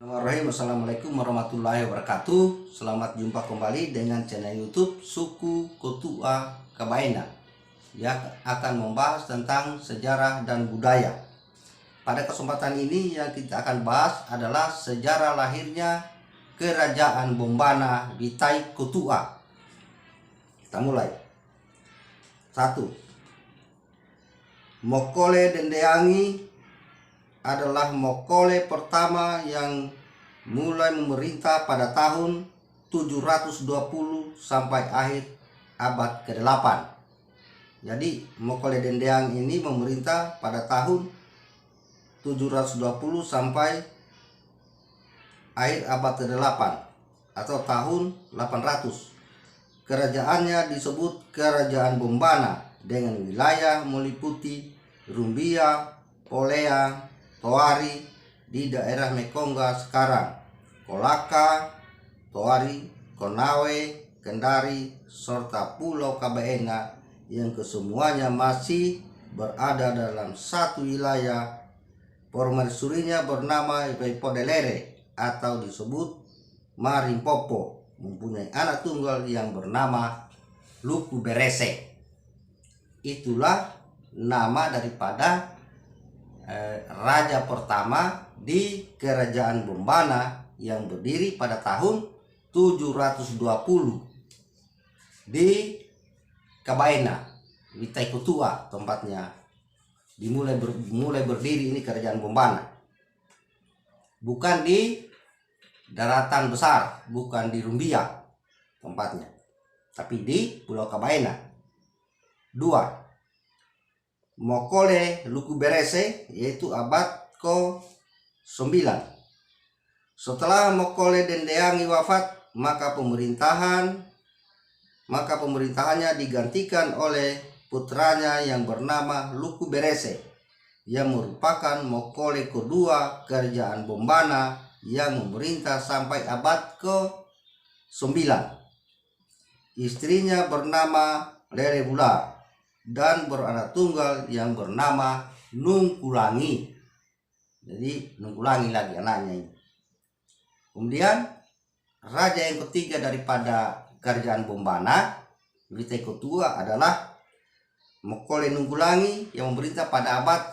Bismillahirrahmanirrahim. Assalamualaikum warahmatullahi wabarakatuh. Selamat jumpa kembali dengan channel YouTube Suku Kotua Kabaena yang akan membahas tentang sejarah dan budaya. Pada kesempatan ini yang kita akan bahas adalah sejarah lahirnya Kerajaan Bombana Witai Kotua. Kita mulai. 1. Mokole Dendeangi adalah Mokole pertama yang mulai memerintah pada tahun 720 sampai akhir abad ke-8. Jadi Mokole Dendeang ini memerintah pada tahun 720 sampai akhir abad ke-8 atau tahun 800. Kerajaannya disebut Kerajaan Bombana dengan wilayah meliputi Rumbia, Polea, Toari di daerah Mekongga sekarang, Kolaka, Toari, Konawe, Kendari, serta Pulau Kabaena yang kesemuanya masih berada dalam satu wilayah. Permaisurinya bernama Ipodelere atau disebut Marimpopo, mempunyai anak tunggal yang bernama Luku Berese. Itulah nama daripada raja pertama di Kerajaan Bombana yang berdiri pada tahun 720 di Kabaena, Witai Kotua tempatnya. Mulai berdiri ini Kerajaan Bombana. Bukan di daratan besar, bukan di Rumbia tempatnya, tapi di Pulau Kabaena. 2. Mokole Luku Berese, yaitu abad ke-9. Setelah Mokole Dendeangi wafat, maka pemerintahannya digantikan oleh putranya yang bernama Luku Berese, yang merupakan Mokole kedua Kerajaan Bombana yang memerintah sampai abad ke-9. Istrinya bernama Lelebula dan beranak tunggal yang bernama Nungkulangi. Jadi Nungkulangi lagi anaknya ini. Kemudian raja yang ketiga daripada Kerajaan Bombana Witai Kotua adalah Mokole Nungkulangi yang memerintah pada abad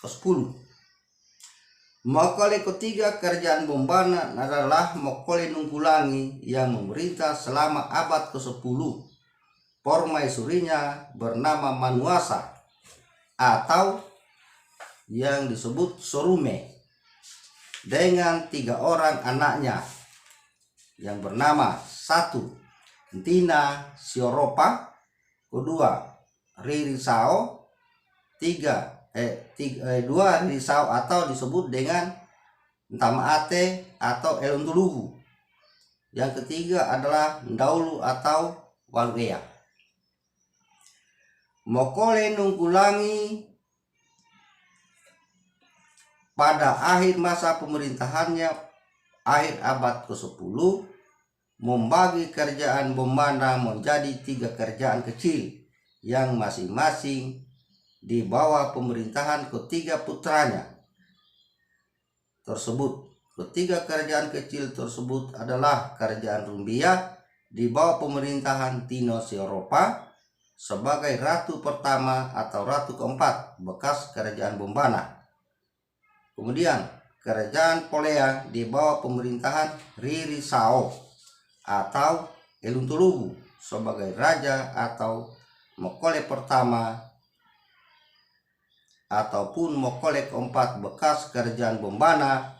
ke-10. Mokole ketiga Kerajaan Bombana adalah Mokole Nungkulangi yang memerintah selama abad ke-10. Permaisurinya bernama Manuasa atau yang disebut Sorume dengan 3 orang anaknya yang bernama 1. Ntina Sioropa, kedua Ririsao, 2 Ririsao atau disebut dengan Ntamaate atau Elontuluhu. Yang ketiga adalah Ndaulu atau Waluea. Mokole Nungkulangi pada akhir masa pemerintahannya, akhir abad ke-10, membagi Kerajaan Bombana menjadi 3 kerajaan kecil yang masing-masing di bawah pemerintahan ketiga putranya tersebut. Ketiga kerajaan kecil tersebut adalah Kerajaan Rumbia di bawah pemerintahan Tino Sioropa sebagai ratu pertama atau ratu keempat bekas Kerajaan Bombana. Kemudian Kerajaan Polea di bawah pemerintahan Ririsao atau Eluntulugu sebagai raja atau Mokole pertama ataupun Mokole keempat bekas Kerajaan Bombana,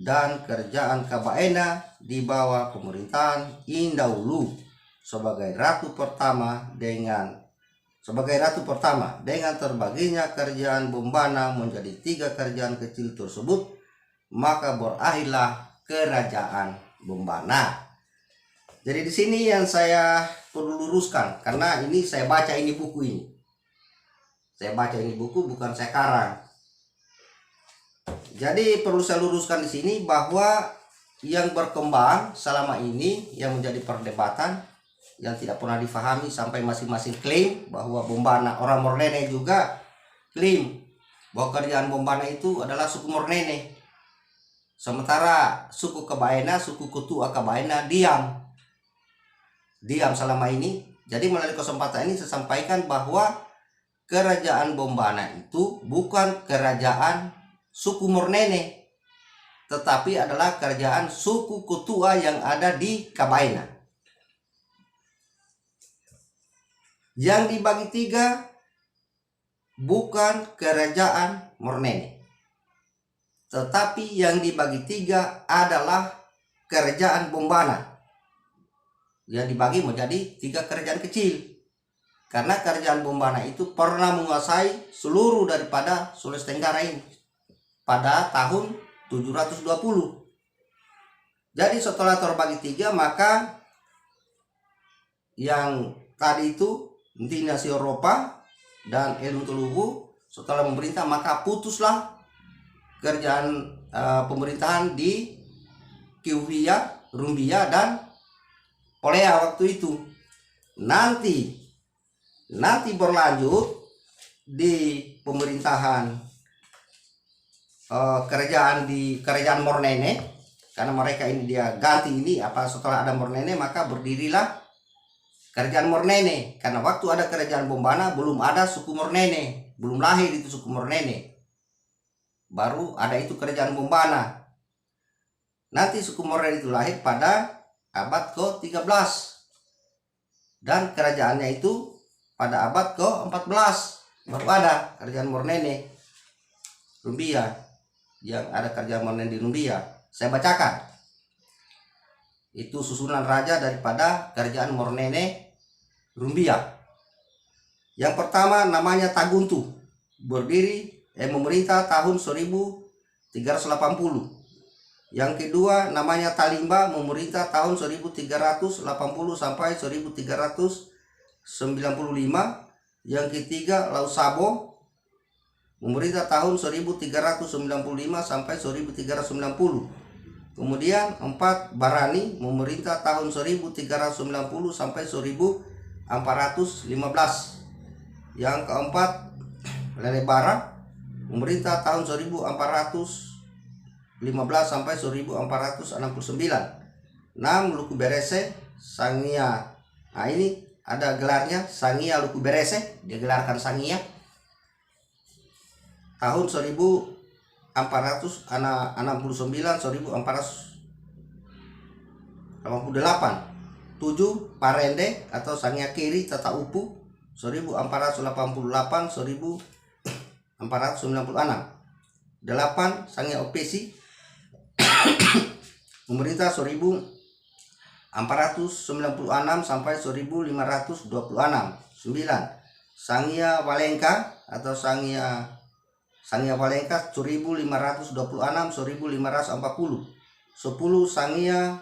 dan Kerajaan Kabaena di bawah pemerintahan Indaulu sebagai ratu pertama dengan terbaginya Kerajaan Bombana menjadi 3 kerajaan kecil tersebut, maka berakhirlah Kerajaan Bombana. Jadi di sini yang saya perlu luruskan, karena ini saya baca ini buku ini. Saya baca ini buku, bukan saya karang. Jadi perlu saya luruskan di sini bahwa yang berkembang selama ini yang menjadi perdebatan yang tidak pernah difahami sampai masing-masing klaim bahwa Bombana, orang Mornene juga klaim bahwa Kerajaan Bombana itu adalah suku Mornene. Sementara suku Kabaena, suku Kotua Kabaena diam selama ini. Jadi melalui kesempatan ini saya sampaikan bahwa kerajaan Bombana itu bukan kerajaan suku Mornene, tetapi adalah kerajaan suku Kotua yang ada di Kabaena. Yang dibagi tiga bukan kerajaan Mornene, tetapi yang dibagi tiga adalah kerajaan Bombana. Yang dibagi menjadi tiga kerajaan kecil. Karena kerajaan Bombana itu pernah menguasai seluruh daripada Sulawesi Tenggara ini pada tahun 720. Jadi setelah terbagi tiga, maka yang tadi itu dinasti Eropa dan Elung Telugu setelah memerintah, maka putuslah kerajaan pemerintahan di Kiuvia, Rumbia, dan Polea waktu itu. Nanti berlanjut di pemerintahan kerajaan Mornene, karena mereka ini dia ganti ini setelah ada Mornene, maka berdirilah kerajaan Mornene. Karena waktu ada kerajaan Bombana belum ada suku Mornene, belum lahir itu suku Mornene, baru ada itu kerajaan Bombana. Nanti suku Mornene itu lahir pada abad ke-13 dan kerajaannya itu pada abad ke-14 baru ada kerajaan Mornene Rumbia, yang ada kerajaan Mornene di Rumbia. Saya bacakan itu susunan raja daripada kerajaan Mornene Rumbia. Yang pertama namanya Taguntu, memerintah tahun 1380. Yang kedua namanya Talimba, memerintah tahun 1380 sampai 1395. Yang ketiga Lausabo, memerintah tahun 1395 sampai 1390. Kemudian 4 Barani, memerintah tahun 1390 sampai 1415. Yang keempat Lelebara, memerintah tahun 1415 sampai 1469. 6 Luku Berese Sangia. Nah ini ada gelarnya Sangia Luku Berese, dia gelarkan Sangia. Tahun 1469 1488. 7 Parende atau Sangia Kiri Tata Upu 1488 1496. 8 Sangia Opesi memerintah 1496 sampai 1526. 9 Sangia Walengka atau Sangia Walengka 1526 1540. 10 Sangia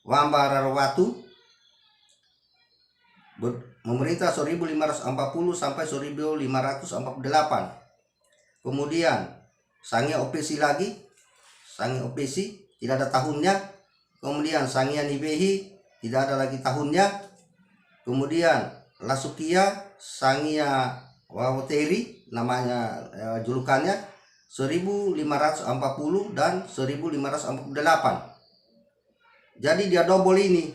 Wambararwatu memerintah 1540 sampai 1548. Kemudian Sangia Opesi lagi, Sangia Opesi tidak ada tahunnya. Kemudian Sangia Nibehi tidak ada lagi tahunnya. Kemudian Lasukia Sangia Wawoteri namanya julukannya 1540 dan 1548. Jadi dia double ini.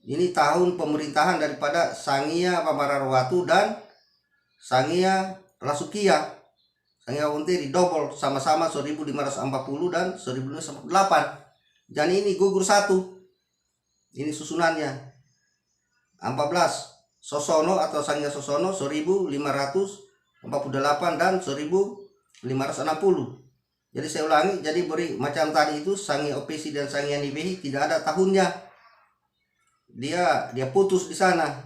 Ini tahun pemerintahan daripada Sangia Wambararwatu dan Sangia Lasukia. Sangia Wawoteri double sama-sama 1540 dan 1548. Dan ini gugur satu. Ini susunannya. 14 Sosono atau Sangia Sosono 1548 dan 1560. Jadi saya ulangi, jadi beri macam tadi itu Sangia Opesi dan Sangia Nibehi tidak ada tahunnya. Dia putus di sana.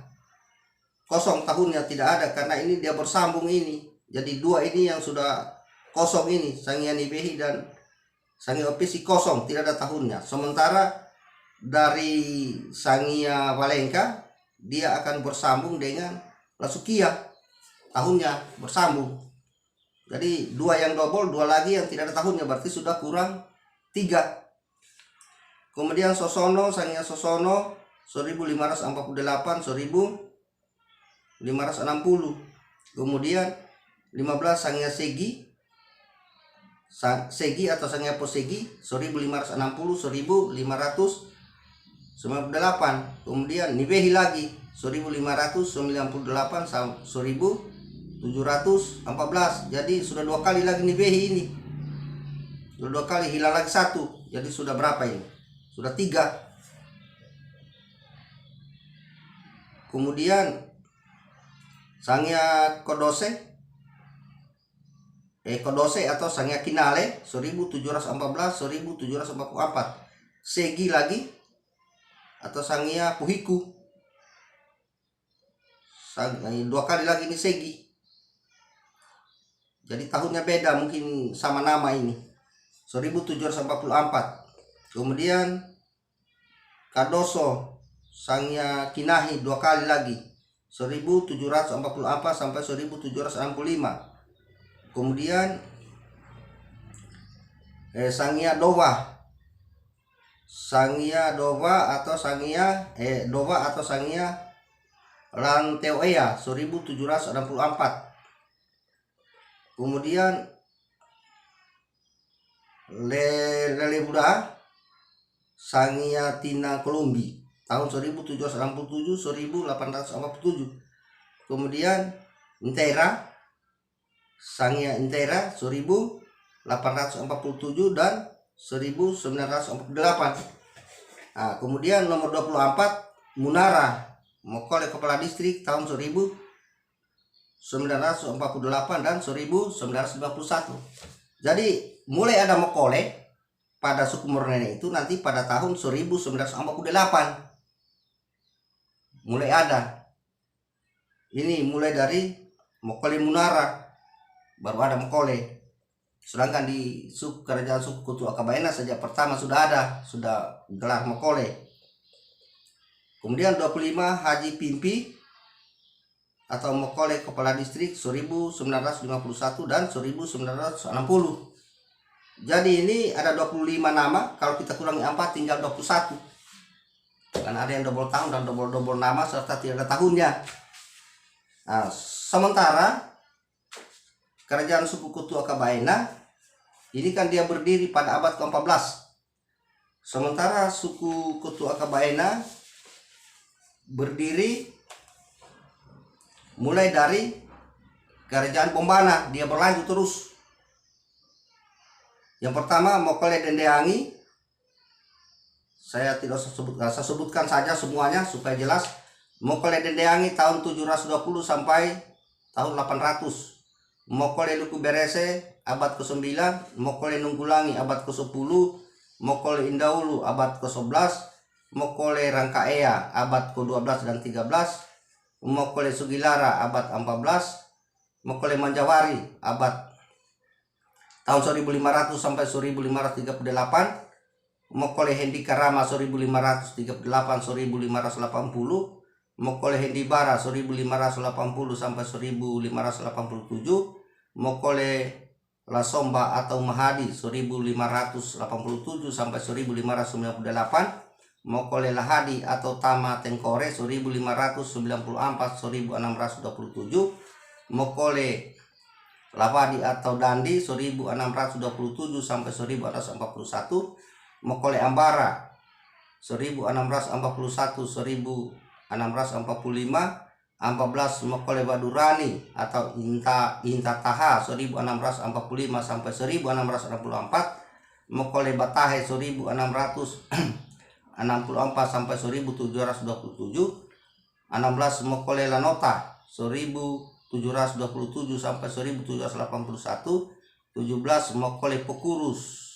Kosong tahunnya tidak ada karena ini dia bersambung ini. Jadi dua ini yang sudah kosong ini, Sangia Nibehi dan Sangia Opesi kosong, tidak ada tahunnya. Sementara dari Sangia Walengka dia akan bersambung dengan Lasukia, tahunnya bersambung. Jadi dua yang double, dua lagi yang tidak ada tahunnya, berarti sudah kurang 3. Kemudian Sosono, Sangia Sosono 1548 1560. Kemudian 15 Sangia Segi Segi atau Sangya Posegi 1560 1598. Kemudian Nibehi lagi 1598 1714. Jadi sudah 2 kali lagi Nibehi ini. Sudah 2 kali, hilang lagi 1. Jadi sudah berapa ini? Sudah 3. Kemudian Sangya Kodose atau Sangya Kinale 1714 1744. Segi lagi atau Sangya Puhiku 2 kali lagi ini Segi. Jadi tahunnya beda, mungkin sama nama ini 1744. Kemudian Kadoso Sangya Kinahi 2 kali lagi 1744 sampai 1765. Kemudian Sangya Dowa atau Sangya Lanteoea 1764. Kemudian Lele Buddha Sangya Tina Kolombi tahun 1767 1847. Kemudian Intera Sangya Intera 1847 dan 1948. Nah, kemudian nomor 24 Munara Mokole Kepala Distrik tahun 1948 dan 1951. Jadi mulai ada Mokole pada suku Mornene itu nanti pada tahun 1948 mulai ada. Ini mulai dari Mokole Munara baru ada Mokole. Sedangkan di kerajaan suku Kutu Akabaena sejak pertama sudah gelar Mokole. Kemudian 25 Haji Pimpi atau Mokole Kepala Distrik 1951 dan 1960. Jadi ini ada 25 nama, kalau kita kurangi 4 tinggal 21. Karena ada yang double tahun dan double nama serta tidak ada tahunnya. Nah, sementara kerajaan suku Kutu Akabaena ini kan dia berdiri pada abad ke-14. Sementara suku Kutu Akabaena berdiri mulai dari kerajaan Bombana, dia berlanjut terus. Yang pertama Mokole Dendeangi, saya tidak sebutkan saja semuanya supaya jelas. Mokole Dendeangi tahun 720 sampai tahun 800. Mokole Luku Berese abad ke-9, Mokole Nunggulangi abad ke-10, Mokole Indaulu abad ke-11, Mokole Rangkaea abad ke-12 dan 13, Mokole Sugilara abad 14, Mokole Manjawari abad tahun 1500 sampai 1538, Mokole Hendikarama 1538 1580, Mokole Hendibara 1580 sampai 1587, Mokole Lasomba atau Mahadi 1587 sampai 1598, Mokole Lahadi atau Tama Tengkore 1594 1627, Mokole Lavadi atau Dandi 1627 sampai 1641, Mokole Ambara 1641 1645, 14 Mokole Badurani atau Intataha 1645 sampai 1664, Mokole Batahe 1664 sampai 1727, 16 Mokole Lanota 1727 sampai 1781, 17 Mokole Pokurus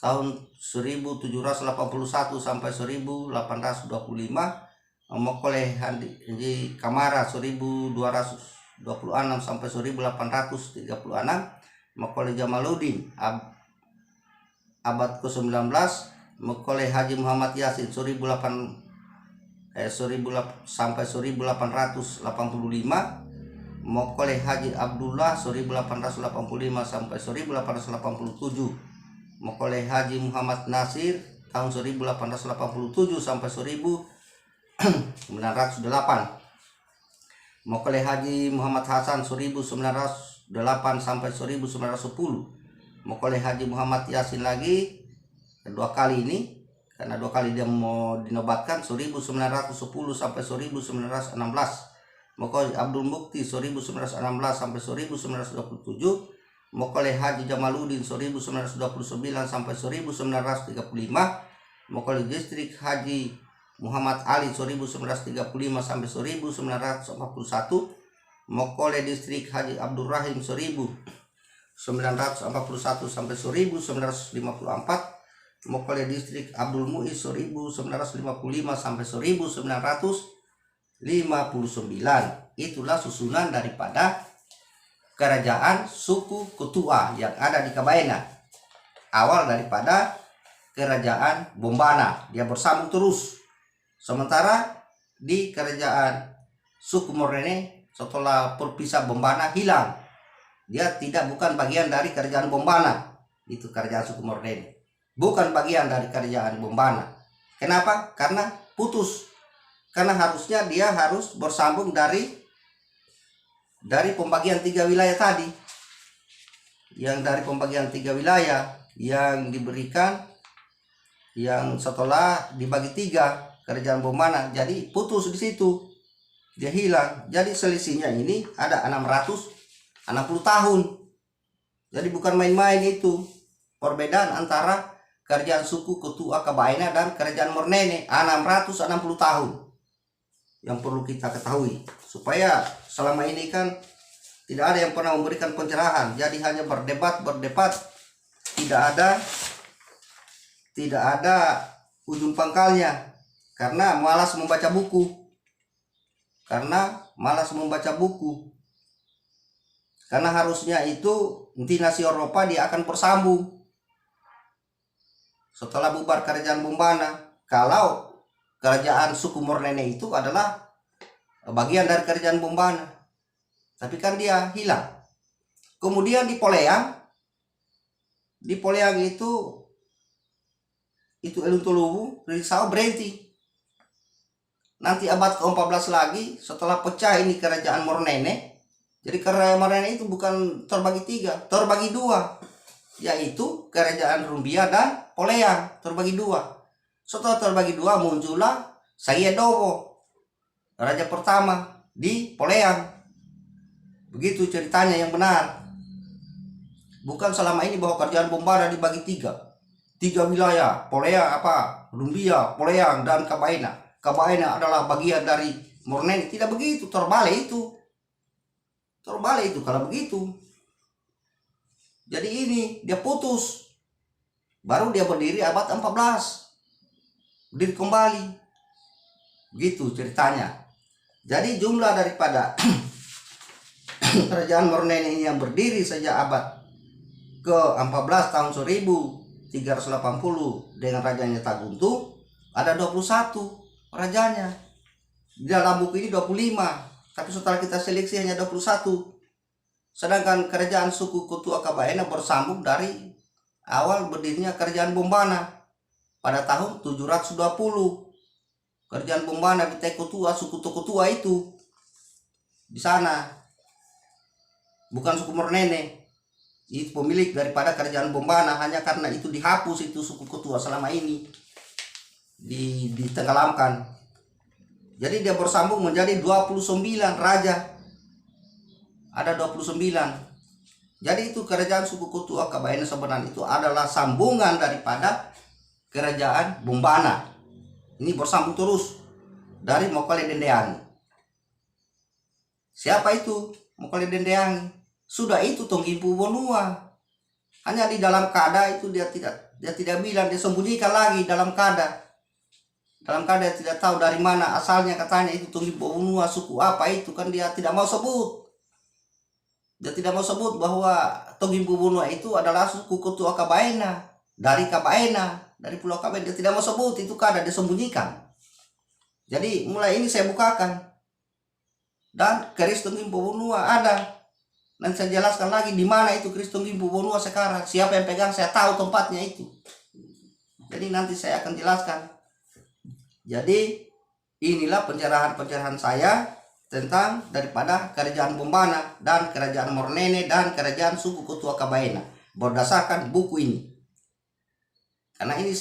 tahun 1781 sampai 1825, Mokole Handi Kamara 1226 sampai 1836, Mokole Jamaluddin abad ke-19, Mokole Haji Muhammad Yasin sampai 1885, Mokole Haji Abdullah 1885 sampai 1887, Mokole Haji Muhammad Nasir tahun 1887 sampai 1908, Mokole Haji Muhammad Hasan 1908 sampai 1910, Mokole Haji Muhammad Yasin lagi kedua kali ini, karena 2 kali dia mau dinobatkan 1910 sampai 1916. Mokole Abdul Mukti 1916 sampai 1927. Mokole Haji Jamaluddin 1929 sampai 1935. Mokole Distrik Haji Muhammad Ali 1935 sampai 1941. Mokole Distrik Haji Abdul Rahim 1941 sampai 1954. Mokole Distrik Abdul Muiz 1955 sampai 1959. Itulah susunan daripada kerajaan suku Ketua yang ada di Kabaena. Awal daripada kerajaan Bombana, dia bersambung terus. Sementara di kerajaan suku Mornene setelah perpisah Bombana hilang. Dia bukan bagian dari kerajaan Bombana. Itu kerajaan suku Mornene. Bukan bagian dari kerajaan Bombana. Kenapa? Karena putus. Karena harusnya dia harus bersambung dari pembagian 3 wilayah tadi. Yang dari pembagian 3 wilayah yang diberikan, yang setelah dibagi 3 kerajaan Bombana, jadi putus di situ. Dia hilang. Jadi selisihnya ini ada 660 tahun. Jadi bukan main-main itu. Perbedaan antara kerajaan suku Ketua Kabaena dan kerajaan Mornene 660 tahun. Yang perlu kita ketahui, supaya selama ini kan tidak ada yang pernah memberikan pencerahan, jadi hanya berdebat, tidak ada ujung pangkalnya, karena malas membaca buku. Karena harusnya itu dinasti Eropa dia akan bersambung setelah bubar kerajaan Bombana. Kalau kerajaan suku Mornene itu adalah bagian dari kerajaan Bombana, tapi kan dia hilang. Kemudian di Poleang itu Eluntuluwu Risau berhenti. Nanti abad ke-14 lagi setelah pecah ini kerajaan Mornene. Jadi kerajaan Mornene itu bukan terbagi 3, terbagi 2, yaitu kerajaan Rumbia dan Poleang, terbagi 2. Setelah terbagi 2 muncullah Sayedowo, raja pertama di Poleang. Begitu ceritanya yang benar. Bukan selama ini bahwa kerajaan Bombana dibagi 3 wilayah, Poleang Rumbia, Poleang dan Kabaena. Kabaena adalah bagian dari Mornene. Tidak begitu, terbalik itu kalau begitu. Jadi ini dia putus. Baru dia berdiri abad 14. Berdiri kembali. Gitu ceritanya. Jadi jumlah daripada kerajaan Mornene ini yang berdiri sejak abad ke-14 tahun 1380 dengan rajanya Taguntung ada 21 rajanya. Di dalam buku ini 25, tapi setelah kita seleksi hanya 21. Sedangkan kerajaan suku Ketua Kabaena bersambung dari awal berdirinya kerajaan Bombana pada tahun 720. Kerajaan Bombana di Ketua, suku Ketua itu di sana. Bukan suku Mornene. Itu pemilik daripada kerajaan Bombana, hanya karena itu dihapus itu suku Ketua selama ini. Ditenggelamkan. Jadi dia bersambung menjadi 29 raja. Ada 29. Jadi itu kerajaan suku Ketua Kabaena sebenarnya itu adalah sambungan daripada kerajaan Bombana. Ini bersambung terus dari Mokole Dendeangi. Siapa itu Mokole Dendeangi? Sudah itu Tonggimpu Bonua. Hanya di dalam kada itu dia tidak bilang, dia sembunyikan lagi dalam kada. Dalam kada dia tidak tahu dari mana asalnya, katanya itu Tonggimpu Bonua, suku apa itu kan dia tidak mau sebut. Dia tidak mau sebut bahwa Tonggimpu Bonua itu adalah suku Ketua Kabaena, dari Kabaena, dari Pulau Kabaena. Dia tidak mau sebut, itu kada dia sembunyikan. Jadi mulai ini saya bukakan. Dan keris Tonggimpu Bonua ada. Nanti saya jelaskan lagi di mana itu keris Tonggimpu Bonua sekarang. Siapa yang pegang saya tahu tempatnya itu. Jadi nanti saya akan jelaskan. Jadi inilah pencerahan-pencerahan saya tentang daripada kerajaan Bombana dan kerajaan Mornene dan kerajaan suku Ketua Kabaena. berdasarkan buku ini. Karena ini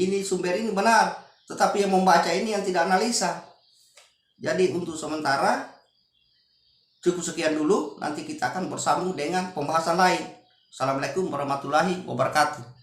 ini sumber ini benar, tetapi yang membaca ini yang tidak analisa. Jadi untuk sementara cukup sekian dulu, nanti kita akan bersambung dengan pembahasan lain. Assalamualaikum warahmatullahi wabarakatuh.